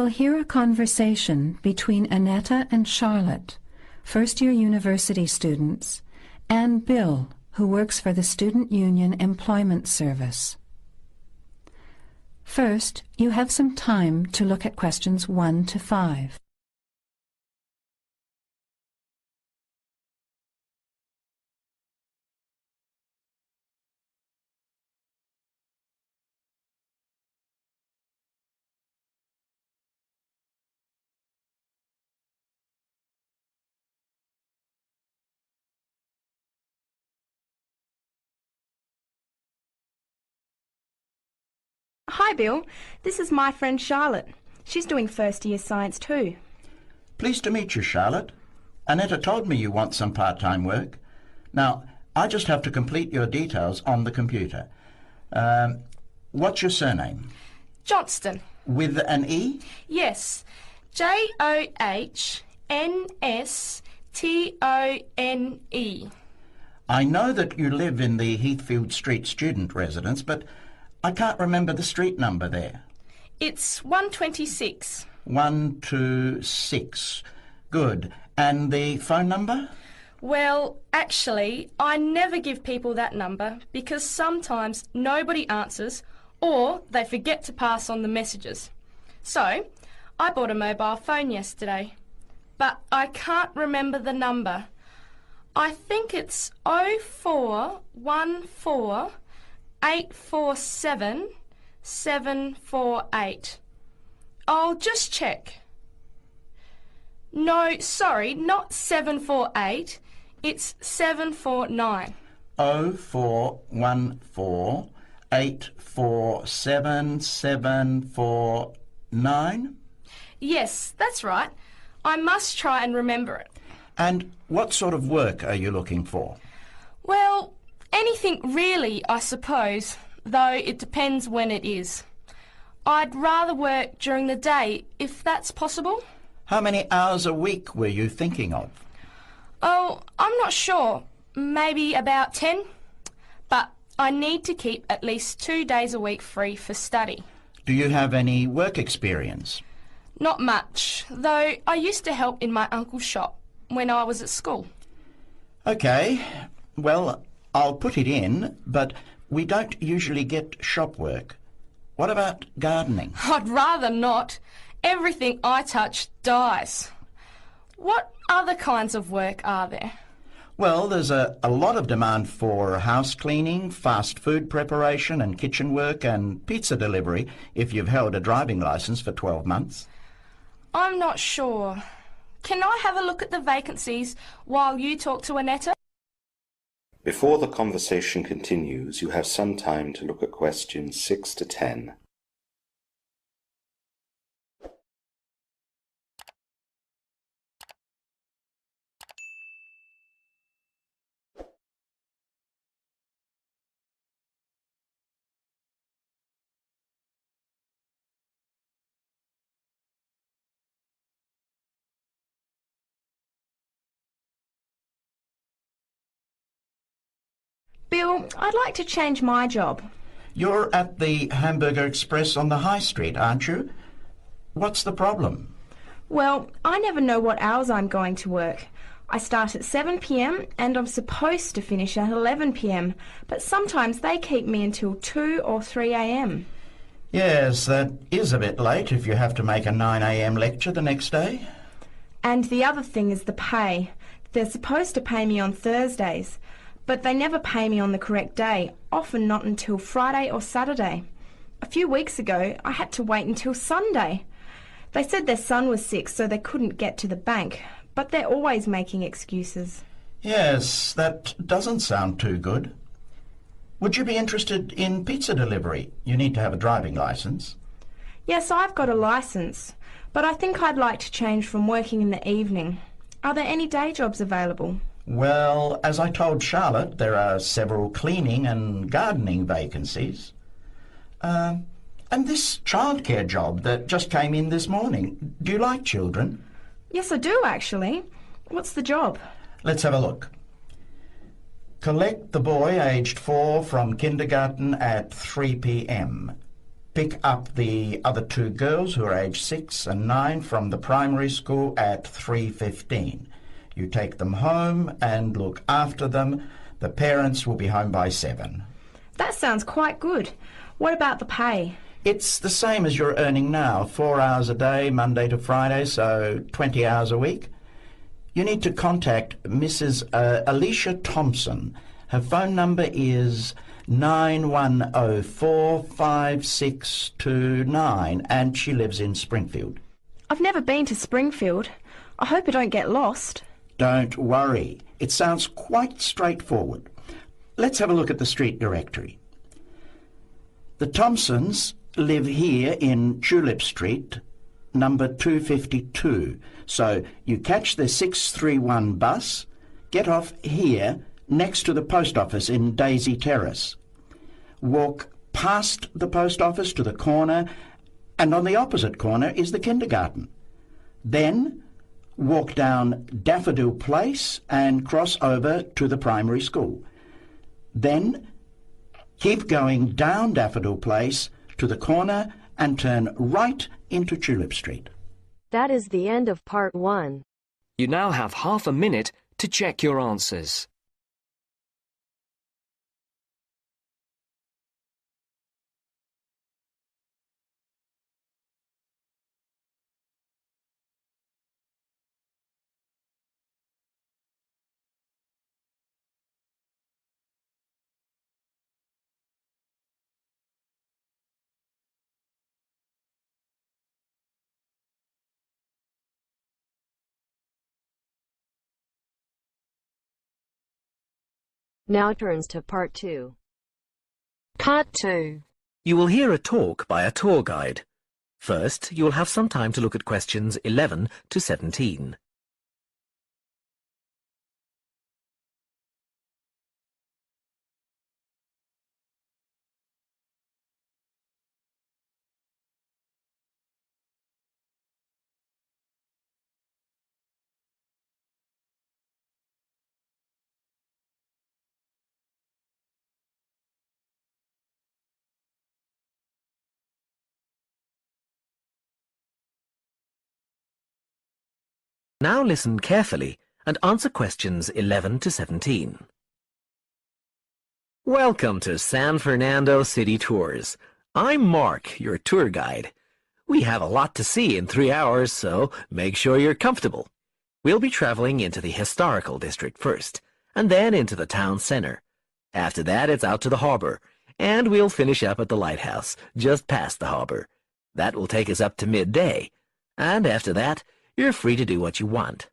will hear a conversation between Annetta and Charlotte, first-year university students, and Bill, who works for the Student Union Employment Service. First, you have some time to look at questions 1 to 5. Hi Bill, this is my friend Charlotte. She's doing first year science too. Pleased to meet you, Charlotte. Annetta told me you want some part-time work. Now, I just have to complete your details on the computer. What's your surname? Johnston. With an E? Yes, Johnstone. I know that you live in the Heathfield Street student residence, but I can't remember the street number there. It's 126. 126. Good. And the phone number? Well, actually, I never give people that number because sometimes nobody answers or they forget to pass on the messages. So, I bought a mobile phone yesterday, but I can't remember the number. I think it's 0414 847 748. I'll just check. No, sorry, not 748. It's 749. 0414 847 749? Yes, that's right. I must try and remember it. And what sort of work are you looking for? Well, anything really, I suppose, though it depends when it is. I'd rather work during the day, if that's possible. How many hours a week were you thinking of? Oh, I'm not sure. Maybe about 10. But I need to keep at least 2 days a week free for study. Do you have any work experience? Not much, though I used to help in my uncle's shop when I was at school. OK. Well, I'll put it in, but we don't usually get shop work. What about gardening? I'd rather not. Everything I touch dies. What other kinds of work are there? Well, there's a lot of demand for house cleaning, fast food preparation and kitchen work and pizza delivery if you've held a driving licence for 12 months. I'm not sure. Can I have a look at the vacancies while you talk to Annetta? Before the conversation continues, you have some time to look at questions 6 to 10. Bill, I'd like to change my job. You're at the Hamburger Express on the High Street, aren't you? What's the problem? Well, I never know what hours I'm going to work. I start at 7 p.m. and I'm supposed to finish at 11 p.m, but sometimes they keep me until 2 or 3 a.m. Yes, that is a bit late if you have to make a 9 a.m. lecture the next day. And the other thing is the pay. They're supposed to pay me on Thursdays, but they never pay me on the correct day, often not until Friday or Saturday. A few weeks ago, I had to wait until Sunday. They said their son was sick, so they couldn't get to the bank, but they're always making excuses. Yes, that doesn't sound too good. Would you be interested in pizza delivery? You need to have a driving licence. Yes, I've got a licence, but I think I'd like to change from working in the evening. Are there any day jobs available? Well, as I told Charlotte, there are several cleaning and gardening vacancies. And this childcare job that just came in this morning, do you like children? Yes, I do, actually. What's the job? Let's have a look. Collect the boy aged 4 from kindergarten at 3 p.m. pick up the other two girls who are aged 6 and 9 from the primary school at 3:15. You take them home and look after them. The parents will be home by 7. That sounds quite good. What about the pay? It's the same as you're earning now, 4 hours a day, Monday to Friday, so 20 hours a week. You need to contact Mrs. Alicia Thompson. Her phone number is 91045629, and she lives in Springfield. I've never been to Springfield. I hope I don't get lost. Don't worry. It sounds quite straightforward. Let's have a look at the street directory. The Thompsons live here in Tulip Street, number 252. So you catch the 631 bus, get off here next to the post office in Daisy Terrace. Walk past the post office to the corner, and on the opposite corner is the kindergarten. Then walk down Daffodil Place and cross over to the primary school. Then keep going down Daffodil Place to the corner and turn right into Tulip Street. That is the end of part 1. You now have half a minute to check your answers. Now turns to part 2. Part 2. You will hear a talk by a tour guide. First, you will have some time to look at questions 11 to 17. Now listen carefully and answer questions 11 to 17. Welcome to San Fernando City Tours. I'm Mark, your tour guide. We have a lot to see in 3 hours, so make sure you're comfortable. We'll be traveling into the historical district first, and then into the town center. After that, it's out to the harbor, and we'll finish up at the lighthouse, just past the harbor. That will take us up to midday, and after that, you're free to do what you want.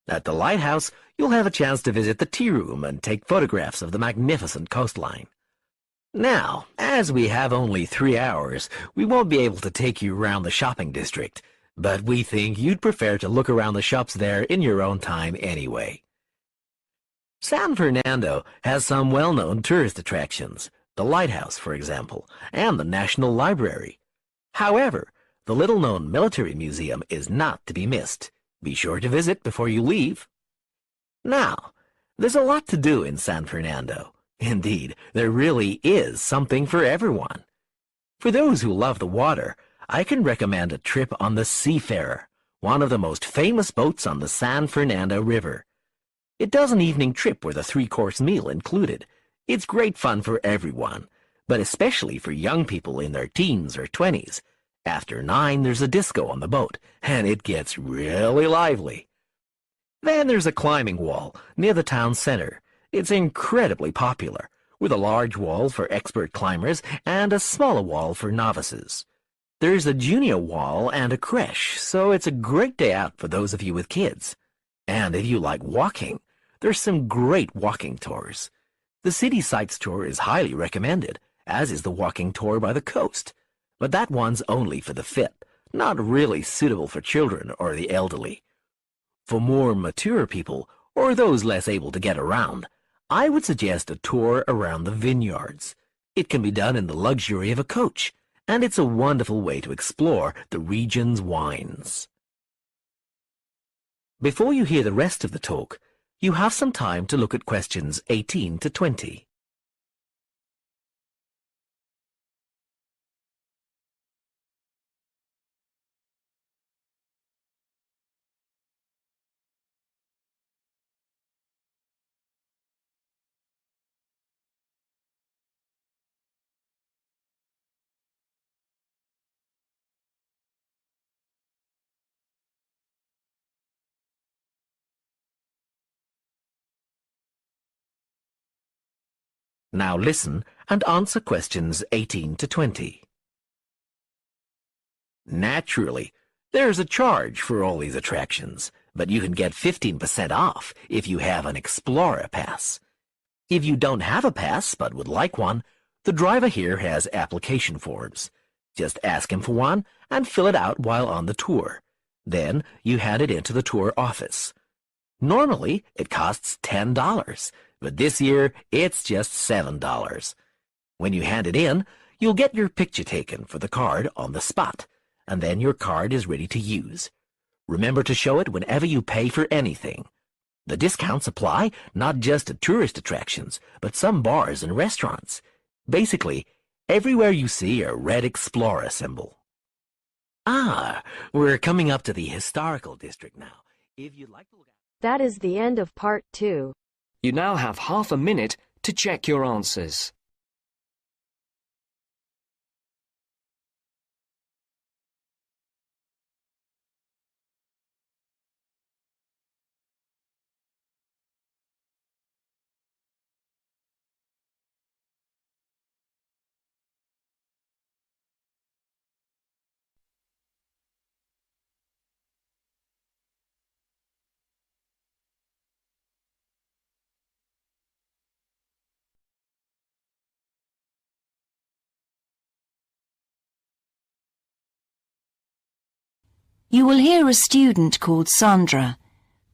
At the lighthouse, you'll have a chance to visit the tea room and take photographs of the magnificent coastline. Now, as we have only 3 hours, we won't be able to take you around the shopping district, but we think you'd prefer to look around the shops there in your own time anyway. San Fernando has some well-known tourist attractions, the lighthouse, for example, and the National Library. However, the little-known military museum is not to be missed. Be sure to visit before you leave. Now, there's a lot to do in San Fernando. Indeed, there really is something for everyone. For those who love the water, I can recommend a trip on the Seafarer, one of the most famous boats on the San Fernando River. It does an evening trip with a 3-course meal included. It's great fun for everyone, but especially for young people in their teens or 20s. After 9, there's a disco on the boat, and it gets really lively. Then there's a climbing wall near the town center. It's incredibly popular, with a large wall for expert climbers and a smaller wall for novices. There's a junior wall and a creche, so it's a great day out for those of you with kids. And if you like walking, there's some great walking tours. The City Sights tour is highly recommended, as is the walking tour by the coast. But that one's only for the fit, not really suitable for children or the elderly. For more mature people, or those less able to get around, I would suggest a tour around the vineyards. It can be done in the luxury of a coach, and it's a wonderful way to explore the region's wines. Before you hear the rest of the talk, you have some time to look at questions 18 to 20. Now listen and answer questions 18 to 20. Naturally, there's a charge for all these attractions, but you can get 15% off if you have an Explorer pass. If you don't have a pass but would like one, the driver here has application forms. Just ask him for one and fill it out while on the tour. Then you hand it into the tour office. Normally, it costs $10, but this year it's just $7. When you hand it in, you'll get your picture taken for the card on the spot, and then your card is ready to use. Remember to show it whenever you pay for anything. The discounts apply not just to tourist attractions, but some bars and restaurants. Basically, everywhere you see a red Explorer symbol. We're coming up to the historical district now. If you'd like to look at... That is the end of part 2. You now have half a minute to check your answers. You will hear a student called Sandra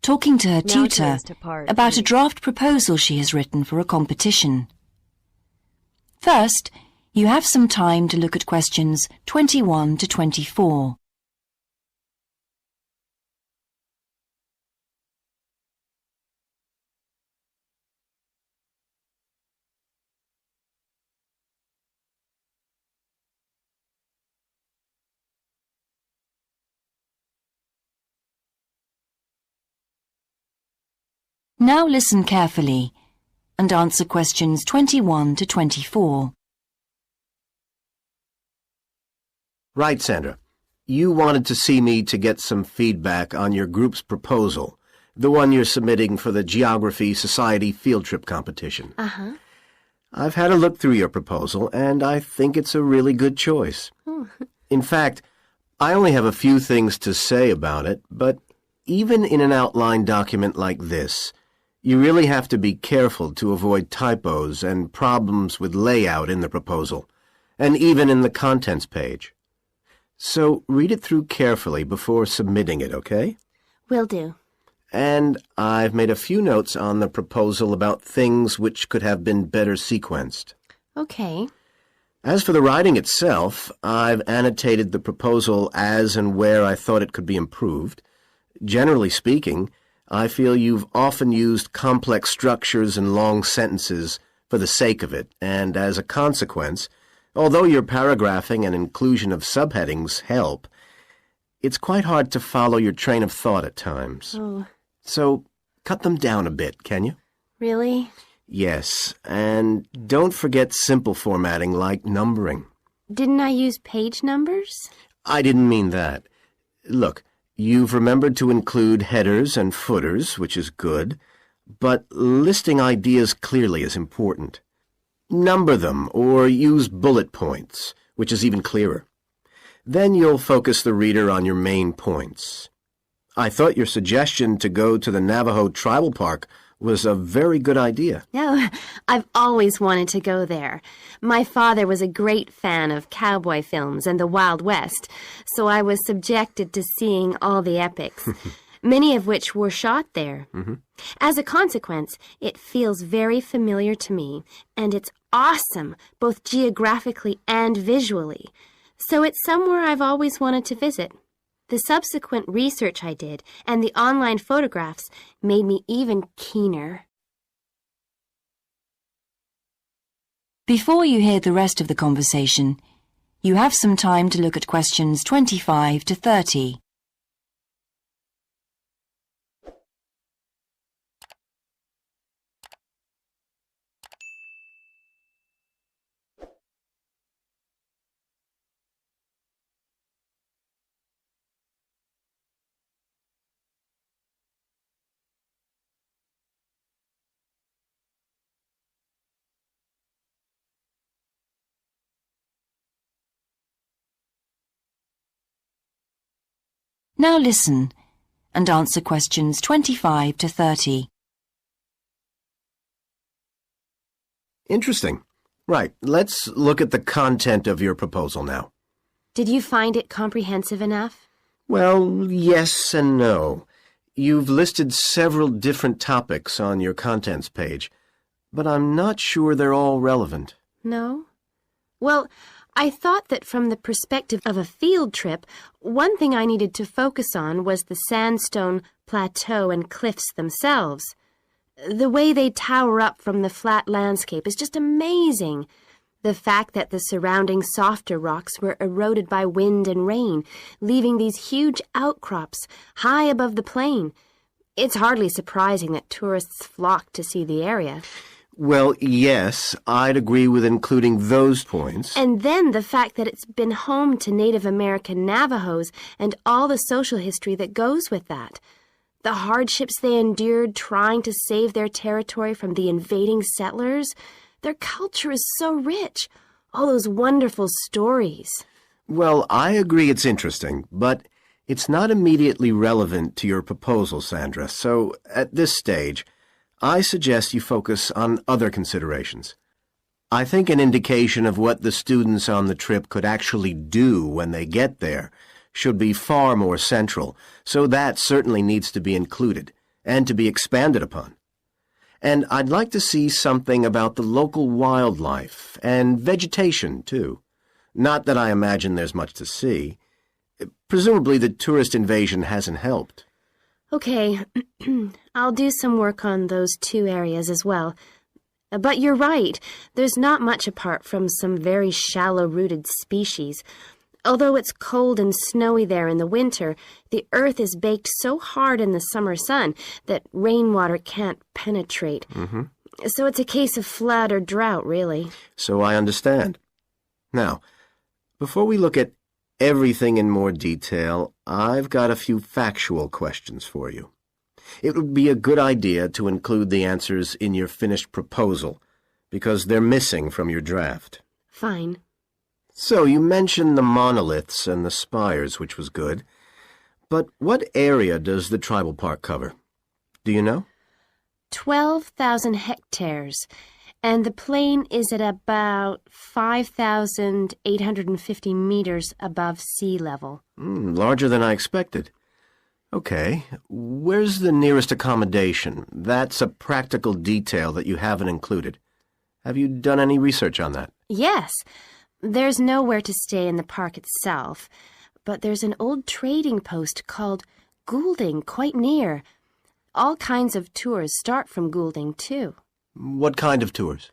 talking to her Now tutor turns to part about a 3. draft proposal she has written for a competition. First, you have some time to look at questions 21 to 24. Now listen carefully and answer questions 21 to 24. Right, Sandra. You wanted to see me to get some feedback on your group's proposal, the one you're submitting for the Geography Society field trip competition. Uh-huh. I've had a look through your proposal, and I think it's a really good choice. In fact, I only have a few things to say about it, but even in an outline document like this, you really have to be careful to avoid typos and problems with layout in the proposal, and even in the contents page. So read it through carefully before submitting it, okay? Will do. And I've made a few notes on the proposal about things which could have been better sequenced. Okay. As for the writing itself, I've annotated the proposal as and where I thought it could be improved. Generally speaking, I feel you've often used complex structures and long sentences for the sake of it, and as a consequence, although your paragraphing and inclusion of subheadings help, it's quite hard to follow your train of thought at times. Oh. So, cut them down a bit, can you? Really? Yes, and don't forget simple formatting like numbering. Didn't I use page numbers? I didn't mean that. Look, you've remembered to include headers and footers, which is good, but listing ideas clearly is important. Number them or use bullet points, which is even clearer. Then you'll focus the reader on your main points. I thought your suggestion to go to the Navajo Tribal Park was a very good idea. No, I've always wanted to go there. My father was a great fan of cowboy films and the Wild West, so I was subjected to seeing all the epics, many of which were shot there. As a consequence, it feels very familiar to me, and it's awesome, both geographically and visually. So it's somewhere I've always wanted to visit. The subsequent research I did and the online photographs made me even keener. Before you hear the rest of the conversation, you have some time to look at questions 25 to 30. Now listen and answer questions 25 to 30. Interesting. Right, let's look at the content of your proposal now. Did you find it comprehensive enough? Well, yes and no. You've listed several different topics on your contents page, but I'm not sure they're all relevant. No? Well, I thought that from the perspective of a field trip, one thing I needed to focus on was the sandstone plateau and cliffs themselves. The way they tower up from the flat landscape is just amazing. The fact that the surrounding softer rocks were eroded by wind and rain, leaving these huge outcrops high above the plain. It's hardly surprising that tourists flock to see the area. Well, yes, I'd agree with including those points. And then the fact that it's been home to Native American Navajos and all the social history that goes with that. The hardships they endured trying to save their territory from the invading settlers. Their culture is so rich. All those wonderful stories. Well, I agree it's interesting, but it's not immediately relevant to your proposal, Sandra. So, at this stage, I suggest you focus on other considerations. I think an indication of what the students on the trip could actually do when they get there should be far more central, so that certainly needs to be included and to be expanded upon. And I'd like to see something about the local wildlife and vegetation, too. Not that I imagine there's much to see. Presumably the tourist invasion hasn't helped. Okay, I'll do some work on those two areas as well. But you're right, there's not much apart from some very shallow-rooted species. Although it's cold and snowy there in the winter, the earth is baked so hard in the summer sun that rainwater can't penetrate. So it's a case of flood or drought, really. So I understand. Now, before we look at everything in more detail, I've got a few factual questions for you. It would be a good idea to include the answers in your finished proposal, because they're missing from your draft. Fine. So you mentioned the monoliths and the spires, which was good. But what area does the tribal park cover? Do you know? 12,000 hectares, and the plain is at about 5,850 meters above sea level. Larger than I expected. Okay, where's the nearest accommodation? That's a practical detail that you haven't included. Have you done any research on that? Yes. There's nowhere to stay in the park itself, but there's an old trading post called Goulding quite near. All kinds of tours start from Goulding, too. What kind of tours?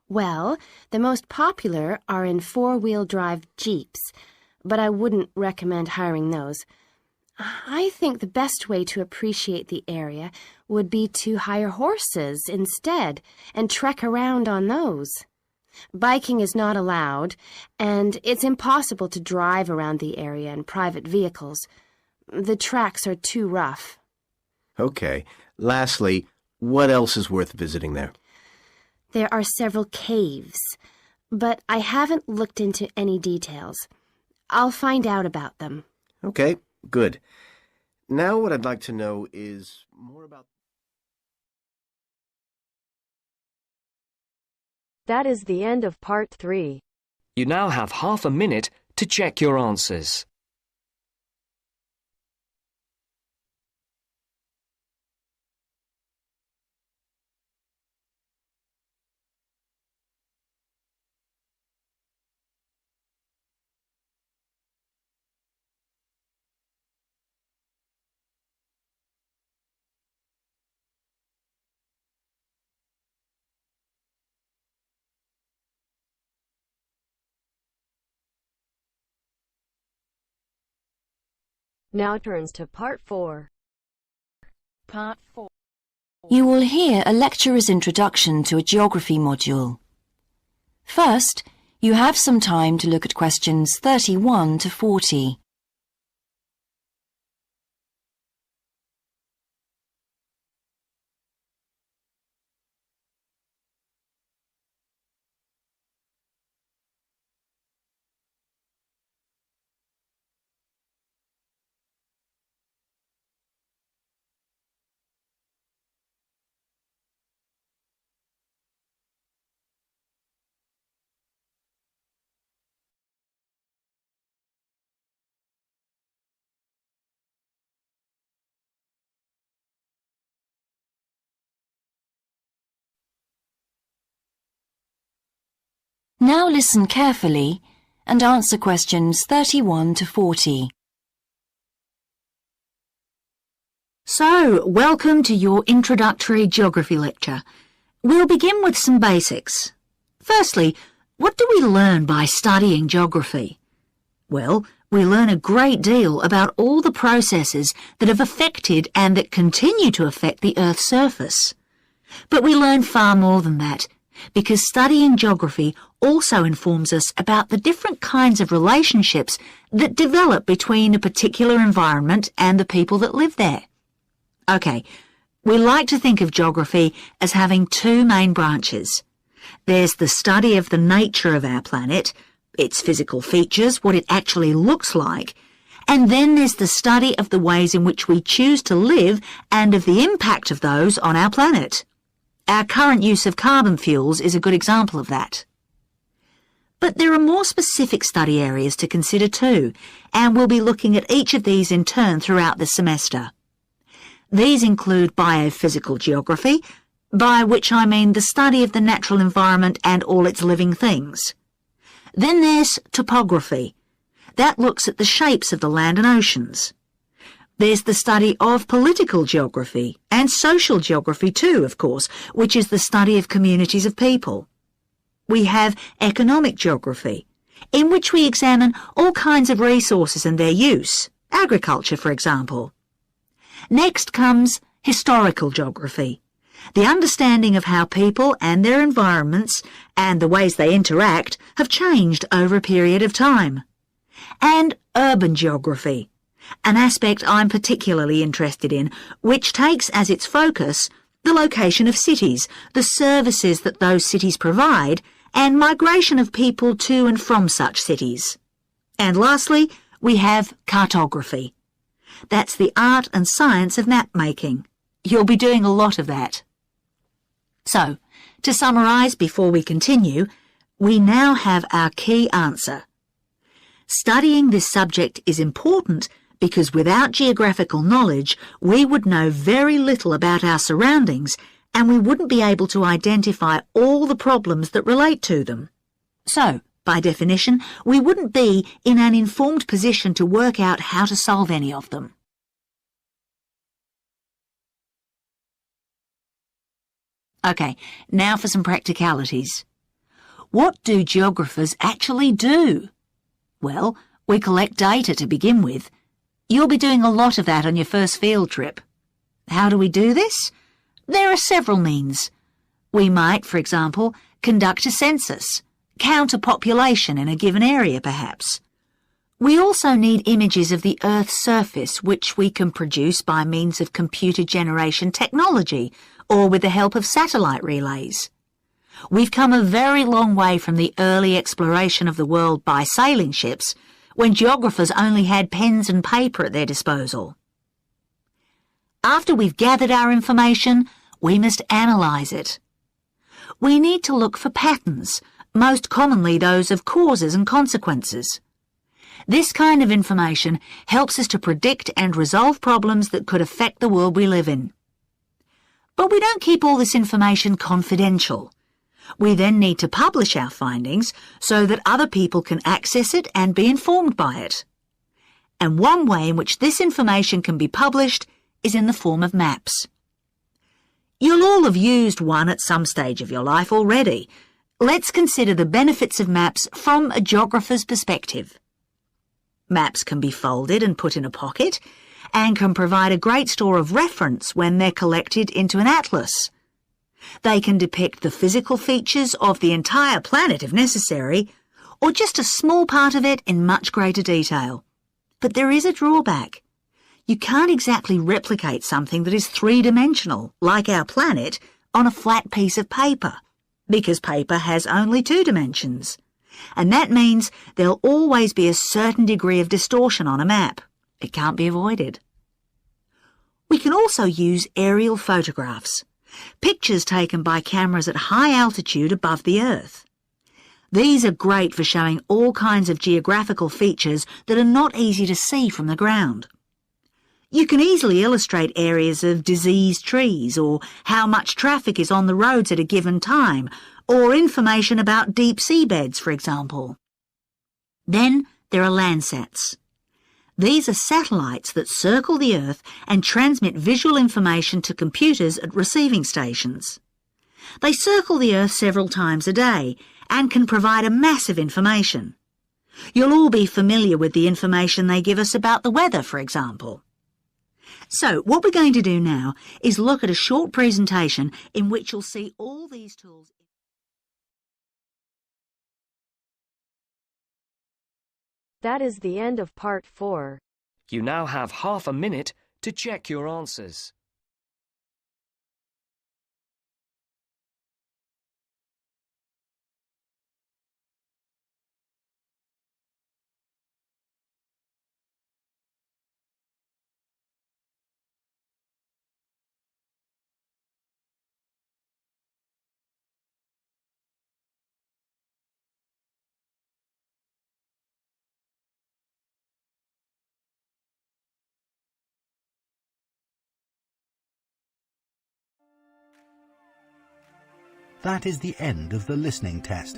Well, the most popular are in four-wheel drive Jeeps, but I wouldn't recommend hiring those. I think the best way to appreciate the area would be to hire horses instead and trek around on those. Biking is not allowed, and it's impossible to drive around the area in private vehicles. The tracks are too rough. Okay. Lastly, what else is worth visiting there? There are several caves, but I haven't looked into any details. I'll find out about them. Okay, good. Now what I'd like to know is more about... That is the end of part 3. You now have half a minute to check your answers. Now turns to part 4. Part 4. You will hear a lecturer's introduction to a geography module. First, you have some time to look at questions 31 to 40. Now listen carefully and answer questions 31 to 40. So, welcome to your introductory geography lecture. We'll begin with some basics. Firstly, what do we learn by studying geography? Well, we learn a great deal about all the processes that have affected and that continue to affect the Earth's surface. But we learn far more than that, because studying geography also informs us about the different kinds of relationships that develop between a particular environment and the people that live there. Okay, we like to think of geography as having two main branches. There's the study of the nature of our planet, its physical features, what it actually looks like, and then there's the study of the ways in which we choose to live and of the impact of those on our planet. Our current use of carbon fuels is a good example of that. But there are more specific study areas to consider too, and we'll be looking at each of these in turn throughout the semester. These include biophysical geography, by which I mean the study of the natural environment and all its living things. Then there's topography. That looks at the shapes of the land and oceans. There's the study of political geography, and social geography too, of course, which is the study of communities of people. We have economic geography, in which we examine all kinds of resources and their use, agriculture, for example. Next comes historical geography, the understanding of how people and their environments and the ways they interact have changed over a period of time. And urban geography, an aspect I'm particularly interested in, which takes as its focus the location of cities, the services that those cities provide, and migration of people to and from such cities. And lastly, we have cartography. That's the art and science of map making. You'll be doing a lot of that. So, to summarise before we continue, we now have our key answer. Studying this subject is important because without geographical knowledge, we would know very little about our surroundings and we wouldn't be able to identify all the problems that relate to them. So, by definition, we wouldn't be in an informed position to work out how to solve any of them. Okay, now for some practicalities. What do geographers actually do? Well, we collect data to begin with. You'll be doing a lot of that on your first field trip. How do we do this? There are several means. We might, for example, conduct a census, count a population in a given area perhaps. We also need images of the Earth's surface which we can produce by means of computer generation technology or with the help of satellite relays. We've come a very long way from the early exploration of the world by sailing ships, when geographers only had pens and paper at their disposal. After we've gathered our information, we must analyse it. We need to look for patterns, most commonly those of causes and consequences. This kind of information helps us to predict and resolve problems that could affect the world we live in. But we don't keep all this information confidential. We then need to publish our findings so that other people can access it and be informed by it. And one way in which this information can be published is in the form of maps. You'll all have used one at some stage of your life already. Let's consider the benefits of maps from a geographer's perspective. Maps can be folded and put in a pocket and can provide a great store of reference when they're collected into an atlas. They can depict the physical features of the entire planet if necessary, or just a small part of it in much greater detail. But there is a drawback. You can't exactly replicate something that is three-dimensional, like our planet, on a flat piece of paper, because paper has only 2 dimensions. And that means there'll always be a certain degree of distortion on a map. It can't be avoided. We can also use aerial photographs, pictures taken by cameras at high altitude above the Earth. These are great for showing all kinds of geographical features that are not easy to see from the ground. You can easily illustrate areas of diseased trees, or how much traffic is on the roads at a given time, or information about deep seabeds, for example. Then there are Landsats. These are satellites that circle the Earth and transmit visual information to computers at receiving stations. They circle the Earth several times a day and can provide a massive information. You'll all be familiar with the information they give us about the weather, for example. So, what we're going to do now is look at a short presentation in which you'll see all these tools. That is the end of part 4. You now have half a minute to check your answers. That is the end of the listening test.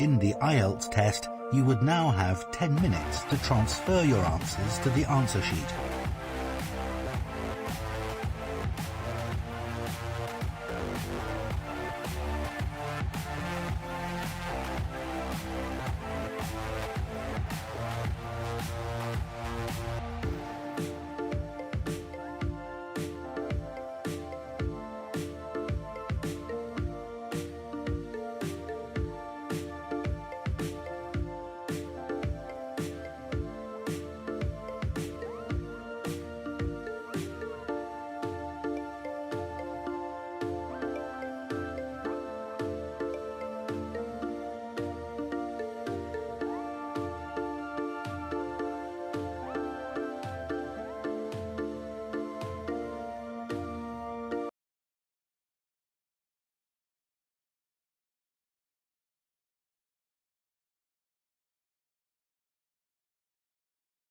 In the IELTS test, you would now have 10 minutes to transfer your answers to the answer sheet.